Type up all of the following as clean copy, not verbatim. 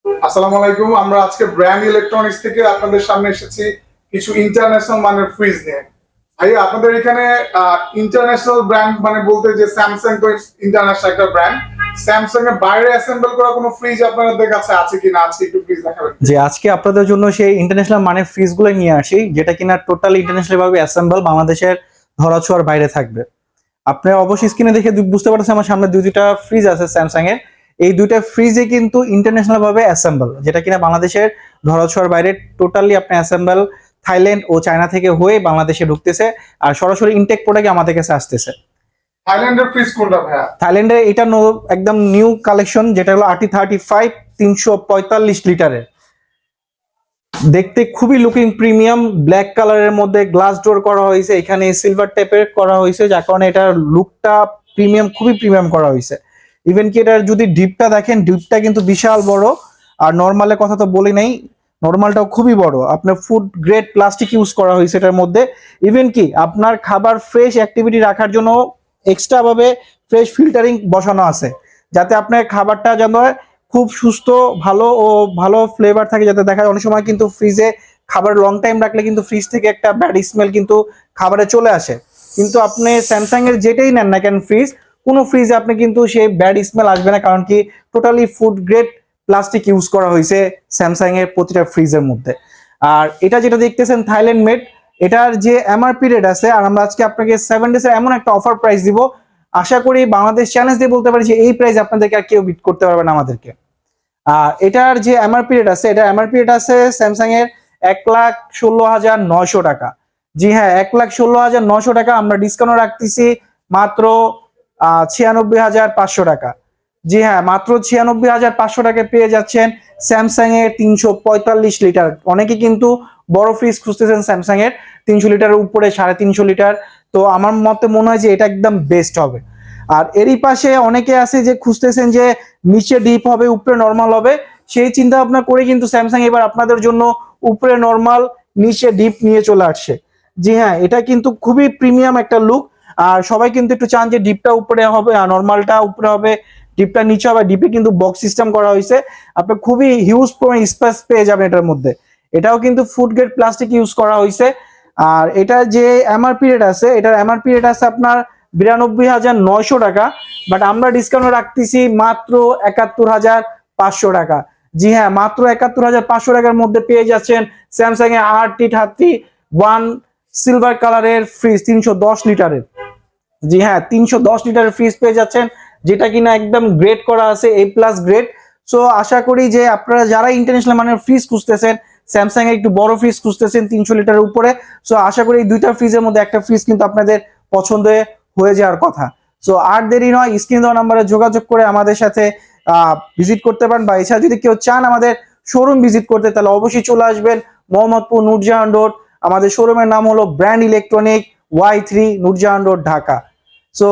আসসালামু আলাইকুম। আমরা আজকে ব্র্যান্ড ইলেকট্রনিক্স থেকে আপনাদের সামনে এসেছি কিছু ইন্টারন্যাশনাল মানের ফ্রিজ নিয়ে। ভাই আপনাদের এখানে ইন্টারন্যাশনাল ব্র্যান্ড মানে বলতে যে স্যামসাং তো ইন্টারন্যাশনাল একটা ব্র্যান্ড, স্যামসাং এর বাইরে অ্যাসেম্বল করা কোনো ফ্রিজ আপনাদের কাছে আছে কিনা, আছে একটু প্লিজ দেখাবেন। যে আজকে আপনাদের জন্য সেই ইন্টারন্যাশনাল মানের ফ্রিজগুলো নিয়ে আসি, যেটা কিনা টোটালি ইন্টারন্যাশনাল ভাবে অ্যাসেম্বল, বাংলাদেশের ধরাছোঁয়ার বাইরে থাকবে। আপনি অবশ্যই স্ক্রিনে দেখে বুঝতে পারছেন আমার সামনে দুইটা ফ্রিজ আছে স্যামসাং এর। এই দুইটা ফ্রিজে কিন্তু ইন্টারন্যাশনাল ভাবে অ্যাসেম্বল, যেটা কিনা বাংলাদেশের ধরাছোঁয়ার বাইরে টোটালি আপনি অ্যাসেম্বল থাইল্যান্ড ও চায়না থেকে হয়ে বাংলাদেশে ঢুকতেছে, আর সরাসরি ইনটেক প্রোডাক্ট আমাদের কাছে আসতেছে। থাইল্যান্ডের ফ্রিজ কোনটা ভাইয়া? থাইল্যান্ডে এটা একদম নিউ কালেকশন, যেটা হলো RT35 345 লিটারের। দেখতে খুবই লুকিং প্রিমিয়াম, ব্ল্যাক কালারের মধ্যে গ্লাস ডোর করা হয়েছে, এখানে সিলভার টাইপের করা হয়েছে, যার কারণে এটার লুকটা প্রিমিয়াম, খুবই প্রিমিয়াম করা হয়েছে। ইভেন কি এটার যদি ডিপটা দেখেন, ডিপটা কিন্তু বিশাল বড়। আর নর্মালের কথা তো বলি নাই, নর্মালটাও খুবই বড়। আপনার ফুড গ্রেড প্লাস্টিক ইউজ করা হয়েছে এটার মধ্যে। ইভেন কি আপনার খাবার ফ্রেশ অ্যাক্টিভিটি রাখার জন্য এক্সট্রা ভাবে ফ্রেশ ফিল্টারিং বসানো আছে, যাতে আপনার খাবারটা যেন খুব সুস্থ, ভালো ও ভালো ফ্লেভার থাকে। যাতে দেখা যায় অনেক সময় কিন্তু ফ্রিজে খাবার লং টাইম রাখলে কিন্তু ফ্রিজ থেকে একটা ব্যাড স্মেল কিন্তু খাবারে চলে আসে, কিন্তু আপনি স্যামসাং এর যেটাই নেন না কেন ফ্রিজ, কোনো ফ্রিজে আপনি কিন্তু সেই ব্যাড স্মেল আসবে না, কারণ কি totally food grade plastic use করা হয়েছে স্যামসাং এর প্রতিটা ফ্রিজের মধ্যে। আর এটা যেটা দেখতেছেন থাইল্যান্ড মেড, এটার যে এমআরপি রেট আছে, আর আমরা আজকে আপনাকে 7 ডেজ এর এমন একটা অফার প্রাইস দিব, আশা করি বাংলাদেশ চ্যালেঞ্জ দিয়ে বলতে পারি যে এই প্রাইস আপনাদেরকে আর কেউ বিট করতে পারবে না আমাদেরকে। এটার যে এমআরপি রেট আছে, এটা এমআরপি রেট আছে স্যামসাং এর 1,16,900 টাকা। জি হ্যাঁ, 1,16,900 টাকা। আমরা ডিসকাউন্ট রাখতেছি মাত্র 96,500 টাকা। জি হ্যাঁ, মাত্র 96,500 টাকা পেয়ে যাচ্ছেন স্যামসাং এর 345 লিটার। অনেকে কিন্তু বড় ফ্রিজ খুঁজতেছেন স্যামসাং এর 300 লিটারের উপরে, 350 লিটার। তো আমার মতে মনে হয় যে এটা একদম বেস্ট হবে। আর এরই পাশে অনেকে আছে যে খুঁজতেছেন যে নিচে ডিপ হবে উপরে নরমাল হবে, সেই চিন্তা ভাবনা করে কিন্তু স্যামসাং এবার আপনাদের জন্য উপরে নরমাল নিচে ডিপ নিয়ে চলে আসছে। জি হ্যাঁ, এটা কিন্তু খুবই প্রিমিয়াম একটা লুক। আর সবাই কিন্তু একটু চান যে ডিপটা উপরে হবে আর নরমালটা উপরে হবে, ডিপটা নিচে হবে। ডিপে কিন্তু বক্স সিস্টেম করা হয়েছে, আপনি খুবই হিউজ স্পেস পেয়ে যাবেন এটার মধ্যে। এটাও কিন্তু ফুড গ্রেড প্লাস্টিক ইউজ করা হয়েছে। আর এটা যে এমআরপি রেট আছে, এটার এমআরপি রেট আছে আপনার 92,900 টাকা, বাট আমরা ডিসকাউন্ট রাখতেছি মাত্র 71,500 টাকা। জি হ্যাঁ, মাত্র 71,500 টাকার মধ্যে পেয়ে যাচ্ছেন স্যামসাং এর RT31 সিলভার কালারের ফ্রিজ 310 লিটারের। জি হ্যাঁ, 310 লিটারের ফ্রিজ পেয়ে যাচ্ছেন, যেটা কিনা একদম গ্রেড করা আছে, A+ গ্রেড। সো আশা করি যে আপনারা যারা ইন্টারন্যাশনাল মানের ফ্রিজ খুঁজতেছেন, স্যামসাং এর একটু বড় ফ্রিজ খুঁজতেছেন 300 লিটারের উপরে, সো আশা করি এই দুইটা ফ্রিজের মধ্যে একটা ফ্রিজ কিন্তু আপনাদের পছন্দ হয়ে যাওয়ার কথা। সো আর দেরি নয়, স্ক্রিন দেওয়া নাম্বারে যোগাযোগ করে আমাদের সাথে ভিজিট করতে পারেন, বা এছাড়া যদি কেউ চান আমাদের শোরুম ভিজিট করতে, তাহলে অবশ্যই চলে আসবেন মোহাম্মদপুর নূরজাহান রোড। আমাদের শোরুমের নাম হলো brand electronic, Y3, Noorjahan road, Dhaka. So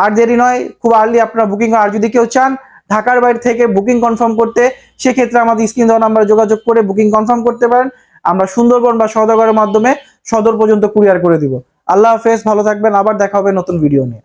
আর দেরি নয়, খুব আর্লি আপনারা বুকিং। আর যদি কেউ চান ঢাকার বাইরে থেকে বুকিং কনফার্ম করতে, সেক্ষেত্রে আমাদের স্ক্রিন দেওয়া নাম্বারে যোগাযোগ করে বুকিং কনফার্ম করতে পারেন। আমরা সুন্দরবন বা সওদাগরের মাধ্যমে সদর পর্যন্ত কুরিয়ার করে দিব। আল্লাহ হাফেজ, ভালো থাকবেন, আবার দেখা হবে নতুন ভিডিও নিয়ে।